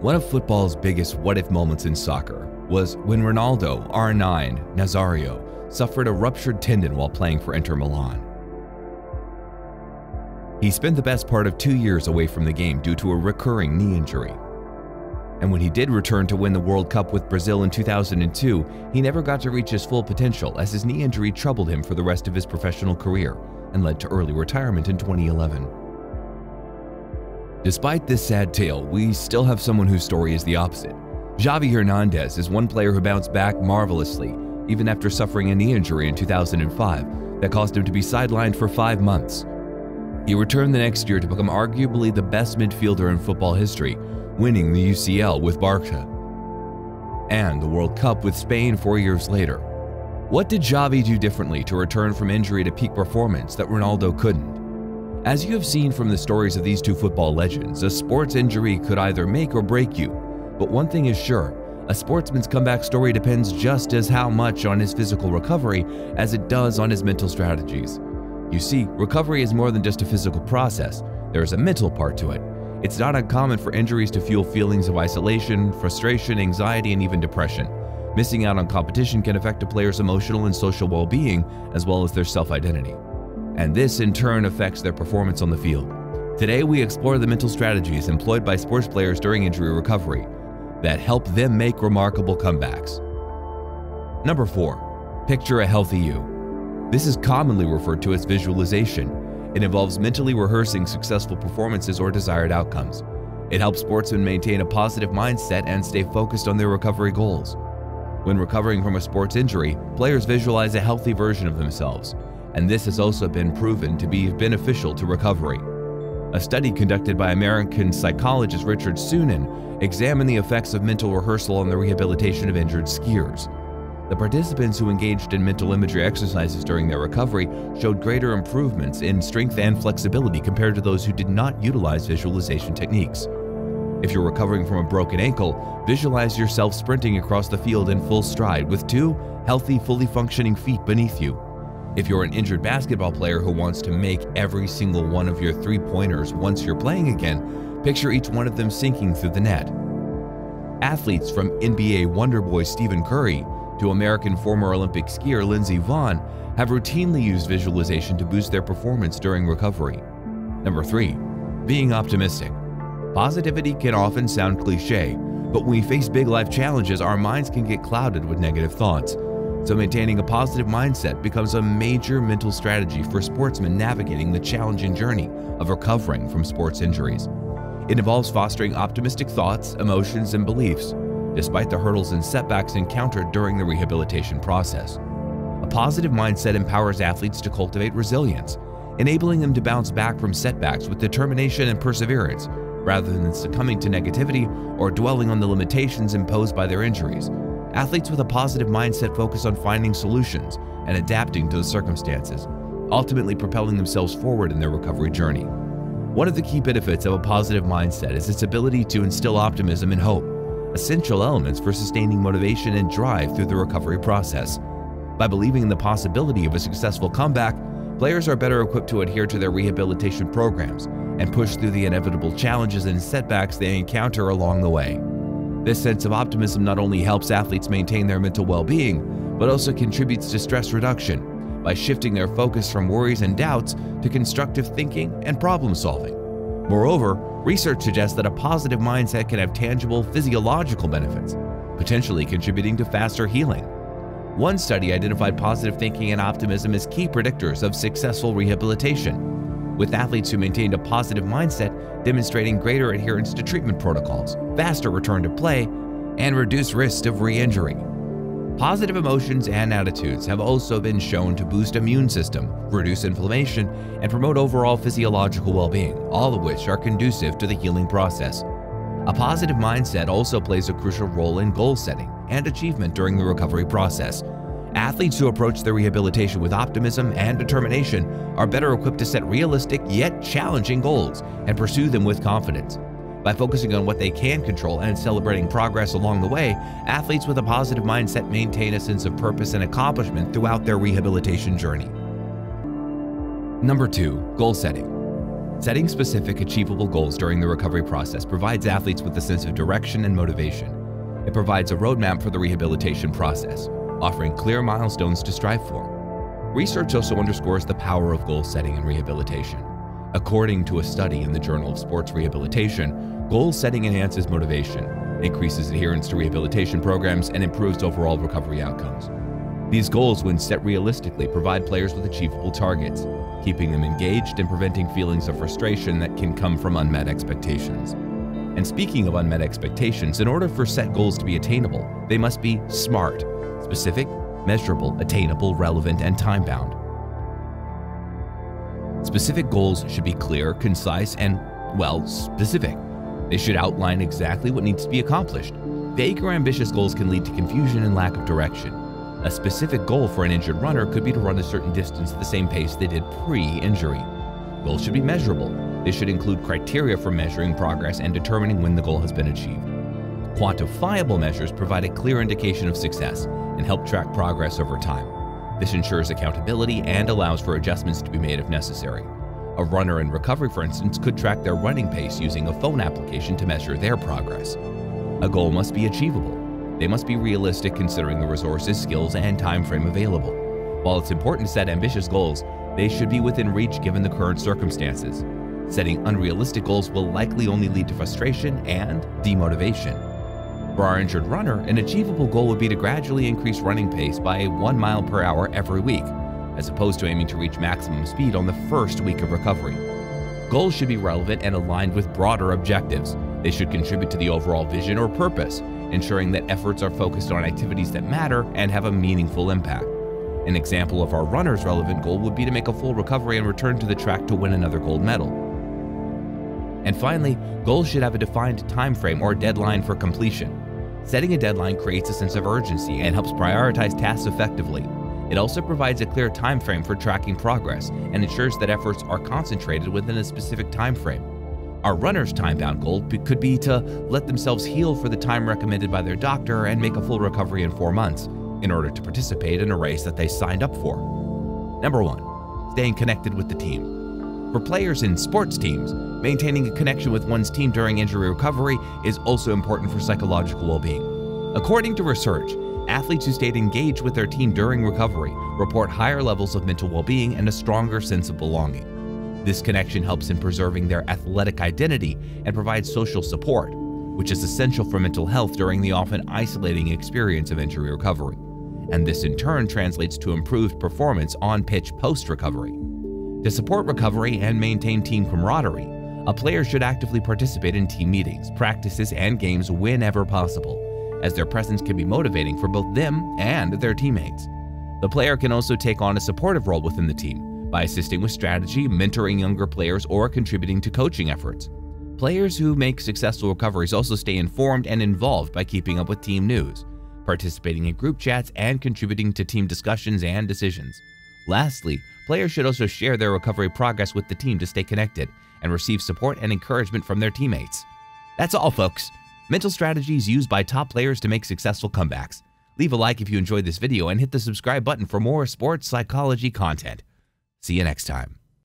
One of football's biggest what-if moments in soccer was when Ronaldo, R9, Nazario, suffered a ruptured tendon while playing for Inter Milan. He spent the best part of 2 years away from the game due to a recurring knee injury. And when he did return to win the World Cup with Brazil in 2002, he never got to reach his full potential as his knee injury troubled him for the rest of his professional career and led to early retirement in 2011. Despite this sad tale, we still have someone whose story is the opposite. Xavi Hernandez is one player who bounced back marvelously, even after suffering a knee injury in 2005 that caused him to be sidelined for 5 months. He returned the next year to become arguably the best midfielder in football history, winning the UCL with Barca and the World Cup with Spain 4 years later. What did Xavi do differently to return from injury to peak performance that Ronaldo couldn't? As you have seen from the stories of these two football legends, a sports injury could either make or break you. But one thing is sure, a sportsman's comeback story depends just as how much on his physical recovery as it does on his mental strategies. You see, recovery is more than just a physical process. There is a mental part to it. It's not uncommon for injuries to fuel feelings of isolation, frustration, anxiety, and even depression. Missing out on competition can affect a player's emotional and social well-being, as well as their self-identity. And this, in turn, affects their performance on the field. Today, we explore the mental strategies employed by sports players during injury recovery that help them make remarkable comebacks. Number 4. Picture a healthy you. This is commonly referred to as visualization. It involves mentally rehearsing successful performances or desired outcomes. It helps sportsmen maintain a positive mindset and stay focused on their recovery goals. When recovering from a sports injury, players visualize a healthy version of themselves, and this has also been proven to be beneficial to recovery. A study conducted by American psychologist Richard Sunan examined the effects of mental rehearsal on the rehabilitation of injured skiers. The participants who engaged in mental imagery exercises during their recovery showed greater improvements in strength and flexibility compared to those who did not utilize visualization techniques. If you're recovering from a broken ankle, visualize yourself sprinting across the field in full stride with 2 healthy, fully functioning feet beneath you. If you're an injured basketball player who wants to make every single one of your 3-pointers once you're playing again, picture each one of them sinking through the net. Athletes from NBA Wonderboy Stephen Curry to American former Olympic skier Lindsey Vonn have routinely used visualization to boost their performance during recovery. Number 3. Being optimistic. Positivity can often sound cliche, but when we face big life challenges, our minds can get clouded with negative thoughts. So maintaining a positive mindset becomes a major mental strategy for sportsmen navigating the challenging journey of recovering from sports injuries. It involves fostering optimistic thoughts, emotions, and beliefs, despite the hurdles and setbacks encountered during the rehabilitation process. A positive mindset empowers athletes to cultivate resilience, enabling them to bounce back from setbacks with determination and perseverance, rather than succumbing to negativity or dwelling on the limitations imposed by their injuries. Athletes with a positive mindset focus on finding solutions and adapting to the circumstances, ultimately propelling themselves forward in their recovery journey. One of the key benefits of a positive mindset is its ability to instill optimism and hope, essential elements for sustaining motivation and drive through the recovery process. By believing in the possibility of a successful comeback, players are better equipped to adhere to their rehabilitation programs and push through the inevitable challenges and setbacks they encounter along the way. This sense of optimism not only helps athletes maintain their mental well-being, but also contributes to stress reduction by shifting their focus from worries and doubts to constructive thinking and problem-solving. Moreover, research suggests that a positive mindset can have tangible physiological benefits, potentially contributing to faster healing. One study identified positive thinking and optimism as key predictors of successful rehabilitation, with athletes who maintained a positive mindset demonstrating greater adherence to treatment protocols, faster return to play, and reduced risk of re-injury. Positive emotions and attitudes have also been shown to boost immune system, reduce inflammation, and promote overall physiological well-being, all of which are conducive to the healing process. A positive mindset also plays a crucial role in goal setting and achievement during the recovery process. Athletes who approach their rehabilitation with optimism and determination are better equipped to set realistic yet challenging goals and pursue them with confidence. By focusing on what they can control and celebrating progress along the way, athletes with a positive mindset maintain a sense of purpose and accomplishment throughout their rehabilitation journey. Number 2. Goal setting. Setting specific, achievable goals during the recovery process provides athletes with a sense of direction and motivation. It provides a roadmap for the rehabilitation process, offering clear milestones to strive for. Research also underscores the power of goal setting in rehabilitation. According to a study in the Journal of Sports Rehabilitation, goal setting enhances motivation, increases adherence to rehabilitation programs, and improves overall recovery outcomes. These goals, when set realistically, provide players with achievable targets, keeping them engaged and preventing feelings of frustration that can come from unmet expectations. And speaking of unmet expectations, in order for set goals to be attainable, they must be SMART: specific, measurable, attainable, relevant, and time-bound. Specific goals should be clear, concise, and, well, specific. They should outline exactly what needs to be accomplished. Vague or ambitious goals can lead to confusion and lack of direction. A specific goal for an injured runner could be to run a certain distance at the same pace they did pre-injury. Goals should be measurable. They should include criteria for measuring progress and determining when the goal has been achieved. Quantifiable measures provide a clear indication of success and help track progress over time. This ensures accountability and allows for adjustments to be made if necessary. A runner in recovery, for instance, could track their running pace using a phone application to measure their progress. A goal must be achievable. They must be realistic considering the resources, skills, and time frame available. While it's important to set ambitious goals, they should be within reach given the current circumstances. Setting unrealistic goals will likely only lead to frustration and demotivation. For our injured runner, an achievable goal would be to gradually increase running pace by 1 mile per hour every week, as opposed to aiming to reach maximum speed on the first week of recovery. Goals should be relevant and aligned with broader objectives. They should contribute to the overall vision or purpose, ensuring that efforts are focused on activities that matter and have a meaningful impact. An example of our runner's relevant goal would be to make a full recovery and return to the track to win another gold medal. And finally, goals should have a defined time frame or deadline for completion. Setting a deadline creates a sense of urgency and helps prioritize tasks effectively. It also provides a clear time frame for tracking progress and ensures that efforts are concentrated within a specific time frame. Our runner's time-bound goal could be to let themselves heal for the time recommended by their doctor and make a full recovery in 4 months in order to participate in a race that they signed up for. Number 1, staying connected with the team. For players in sports teams, maintaining a connection with one's team during injury recovery is also important for psychological well-being. According to research, athletes who stayed engaged with their team during recovery report higher levels of mental well-being and a stronger sense of belonging. This connection helps in preserving their athletic identity and provides social support, which is essential for mental health during the often isolating experience of injury recovery. And this in turn translates to improved performance on pitch post-recovery. To support recovery and maintain team camaraderie, a player should actively participate in team meetings, practices, and games whenever possible, as their presence can be motivating for both them and their teammates. The player can also take on a supportive role within the team by assisting with strategy, mentoring younger players, or contributing to coaching efforts. Players who make successful recoveries also stay informed and involved by keeping up with team news, participating in group chats, and contributing to team discussions and decisions. Lastly, players should also share their recovery progress with the team to stay connected and receive support and encouragement from their teammates. That's all, folks. Mental strategies used by top players to make successful comebacks. Leave a like if you enjoyed this video and hit the subscribe button for more sports psychology content. See you next time.